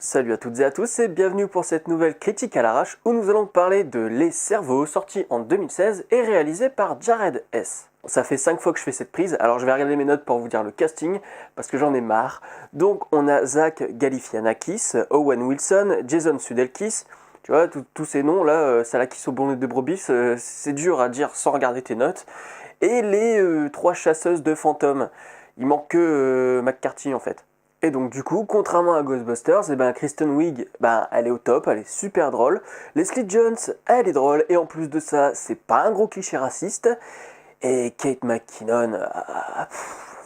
Salut à toutes et à tous et bienvenue pour cette nouvelle critique à l'arrache où nous allons parler de Les Cerveaux, sorti en 2016 et réalisé par Jared Hess. Ça fait 5 fois que je fais cette prise, alors je vais regarder mes notes pour vous dire le casting, parce que j'en ai marre. Donc on a Zach Galifianakis, Owen Wilson, Jason Sudeikis, tu vois, tous ces noms là, Salakis au bonnet de brebis, c'est dur à dire sans regarder tes notes. Et les 3 chasseuses de fantômes, il manque que McCarthy en fait. Et donc du coup, contrairement à Ghostbusters, Kristen Wiig, elle est au top, elle est super drôle. Leslie Jones, elle est drôle, et en plus de ça, c'est pas un gros cliché raciste. Et Kate McKinnon,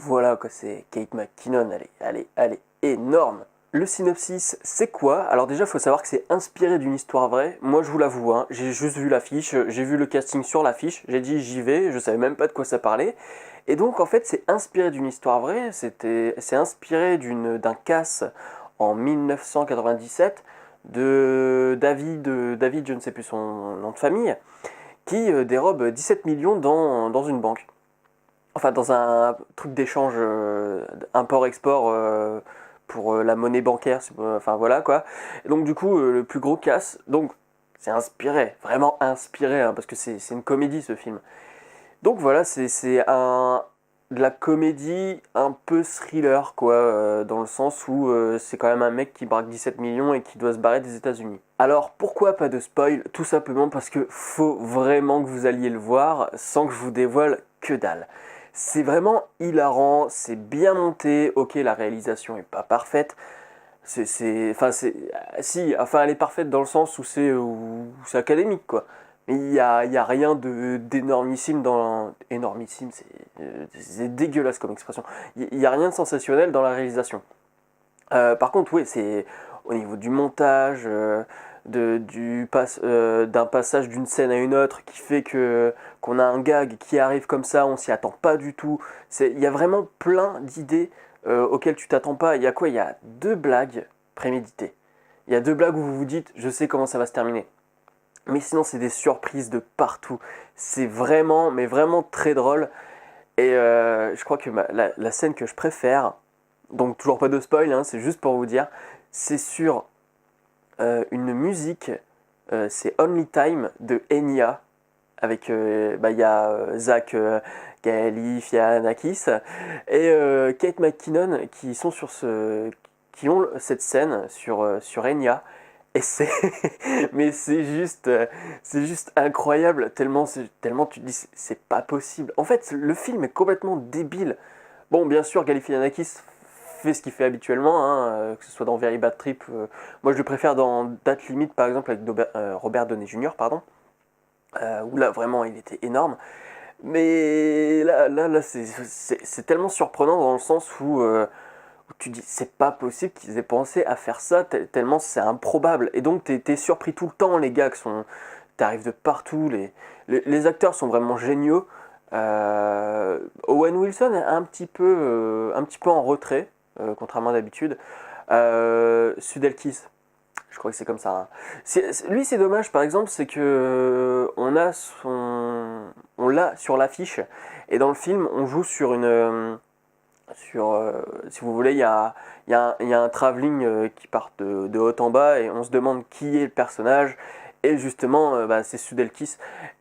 voilà quoi, c'est Kate McKinnon, elle est énorme. Le synopsis, c'est quoi? Alors déjà, il faut savoir que c'est inspiré d'une histoire vraie. Moi, je vous l'avoue, hein, j'ai juste vu l'affiche, j'ai vu le casting sur l'affiche, j'ai dit j'y vais, je savais même pas de quoi ça parlait. Et donc, en fait, c'est inspiré d'une histoire vraie. C'est inspiré d'un casse en 1997 de David, je ne sais plus son nom de famille, qui dérobe 17 millions dans une banque. Enfin, dans un truc d'échange import-export pour la monnaie bancaire, enfin voilà quoi. Et donc du coup, le plus gros casse, donc c'est inspiré, vraiment inspiré, hein, parce que c'est une comédie ce film. Donc voilà, de la comédie un peu thriller quoi, dans le sens où c'est quand même un mec qui braque 17 millions et qui doit se barrer des États-Unis. Alors pourquoi pas de spoil? Tout simplement parce que faut vraiment que vous alliez le voir sans que je vous dévoile que dalle. C'est vraiment hilarant, c'est bien monté, ok la réalisation est pas parfaite, si, enfin elle est parfaite dans le sens où c'est académique quoi. Mais il y a rien d'énormissime énormissime, c'est dégueulasse comme expression. Il y a rien de sensationnel dans la réalisation. Par contre, oui, c'est au niveau du montage, d'un passage d'une scène à une autre qui fait que qu'on a un gag qui arrive comme ça, on s'y attend pas du tout. Il y a vraiment plein d'idées auxquelles tu t'attends pas. Il y a quoi? Il y a 2 blagues préméditées. Il y a 2 blagues où vous vous dites, je sais comment ça va se terminer. Mais sinon, c'est des surprises de partout. C'est vraiment, mais vraiment très drôle. Et je crois que la scène que je préfère, donc toujours pas de spoil, hein, c'est juste pour vous dire, c'est sur une musique, c'est Only Time de Enya, avec il y a Zach Galifianakis et Kate McKinnon qui ont cette scène sur Enya. Et c'est mais c'est juste incroyable tellement tu te dis c'est pas possible. En fait, le film est complètement débile. Bon, bien sûr, Galifianakis fait ce qu'il fait habituellement, hein, que ce soit dans Very Bad Trip. Moi, je le préfère dans Date Limite, par exemple, avec Robert Downey Jr., pardon, où là, vraiment, il était énorme. Mais là c'est tellement surprenant dans le sens où tu dis, c'est pas possible qu'ils aient pensé à faire ça, tellement c'est improbable. Et donc, t'es surpris tout le temps, les gars, t'arrives de partout, les acteurs sont vraiment géniaux. Owen Wilson est un petit peu en retrait, contrairement à d'habitude. Sudeikis, je crois que c'est comme ça, hein. Lui, c'est dommage, par exemple, c'est que on l'a sur l'affiche, et dans le film, on joue si vous voulez, il y a un travelling qui part de haut en bas, et on se demande qui est le personnage. Et justement, c'est Sudeikis.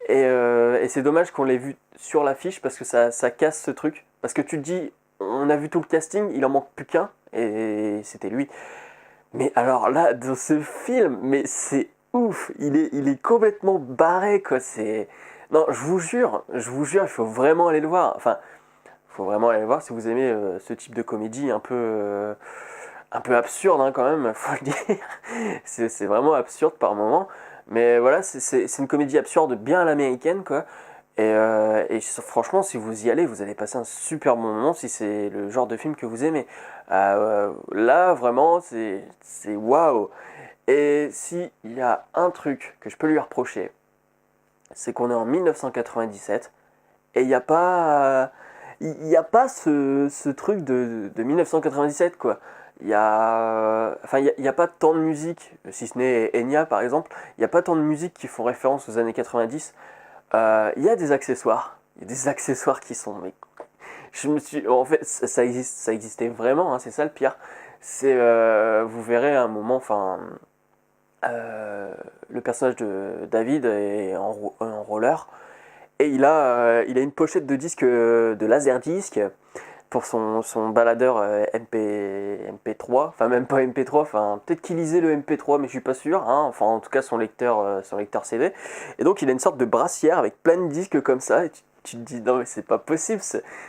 Et c'est dommage qu'on l'ait vu sur l'affiche parce que ça casse ce truc. Parce que tu te dis, on a vu tout le casting, il en manque plus qu'un, et c'était lui. Mais alors là, dans ce film, mais c'est ouf, il est complètement barré quoi. Non, je vous jure, il faut vraiment aller le voir. Enfin, il faut vraiment aller le voir si vous aimez ce type de comédie un peu absurde, hein, quand même, faut le dire. C'est vraiment absurde par moment. Mais voilà, c'est une comédie absurde bien à l'américaine, quoi. Et franchement, si vous y allez, vous allez passer un super bon moment si c'est le genre de film que vous aimez. Là, vraiment, c'est waouh! Et s'il y a un truc que je peux lui reprocher, c'est qu'on est en 1997 et il y a pas ce truc de 1997, quoi. Il y a pas tant de musique, si ce n'est Enya par exemple, il n'y a pas tant de musique qui font référence aux années 90. Il y a des accessoires. Il y a des accessoires qui sont. Mais en fait, ça existait vraiment, hein, c'est ça le pire. vous verrez à un moment, enfin, le personnage de David est en roller et il a une pochette de disque, de laserdisc pour son baladeur MP3, enfin même pas MP3, enfin peut-être qu'il lisait le MP3 mais je suis pas sûr, hein. Enfin en tout cas son lecteur CD. Et donc il a une sorte de brassière avec plein de disques comme ça et tu te dis non mais c'est pas possible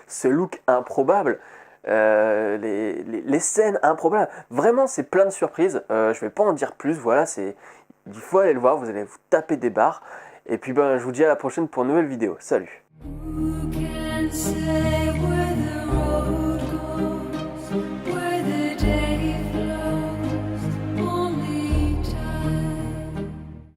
ce look improbable. Les scènes improbables, vraiment c'est plein de surprises. Je vais pas en dire plus, voilà, il faut aller le voir, vous allez vous taper des barres. Et puis ben, je vous dis à la prochaine pour une nouvelle vidéo. Salut.